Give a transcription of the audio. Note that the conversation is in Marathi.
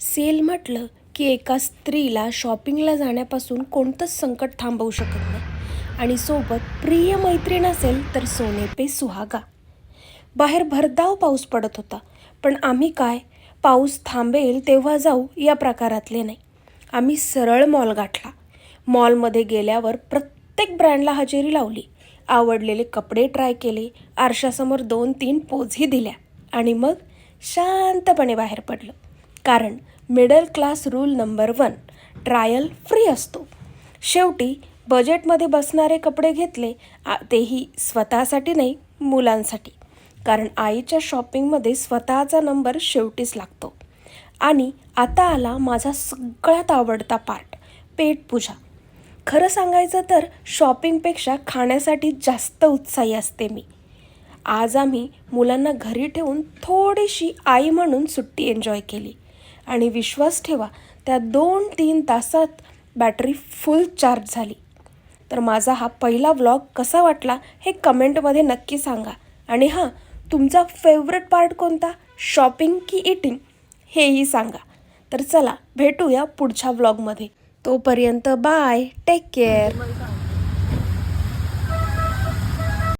सेल म्हटलं की एका स्त्रीला शॉपिंगला जाण्यापासून कोणतंच संकट थांबवू शकत नाही. आणि सोबत प्रिय मैत्रीण असेल तर सोने पे सुहागा. बाहेर भरधाव पाऊस पडत होता, पण आम्ही काय, पाऊस थांबेल तेव्हा जाऊ या प्रकारातले नाही. आम्ही सरळ मॉल गाठला. मॉलमध्ये गेल्यावर प्रत्येक ब्रँडला हजेरी लावली, आवडलेले कपडे ट्राय केले, आरशासमोर 2-3 पोजही दिल्या आणि मग शांतपणे बाहेर पडलो. कारण middle class rule number 1, trial free असतो. शेवटी बजेटमध्ये बसणारे कपडे घेतले, तेही स्वतःसाठी नाही, मुलांसाठी. कारण आईच्या शॉपिंगमध्ये स्वतःचा नंबर शेवटीच लागतो. आणि आता आला माझा सगळ्यात आवडता पार्ट, पेटपूजा. खरं सांगायचं तर शॉपिंगपेक्षा खाण्यासाठी जास्त उत्साही असते मी. आज आम्ही मुलांना घरी ठेवून थोडीशी आई म्हणून सुट्टी एन्जॉय केली. आणि विश्वास ठेवा, त्या 2-3 तासात बॅटरी फुल चार्ज झाली. तर माझा हा पहिला व्लॉग कसा वाटला हे कमेंटमध्ये नक्की सांगा. आणि हां, तुमचा फेवरेट पार्ट कोणता, शॉपिंग की ईटिंग, हेही सांगा. तर चला भेटूया पुढच्या व्लॉगमध्ये. तोपर्यंत बाय, टेक केअर.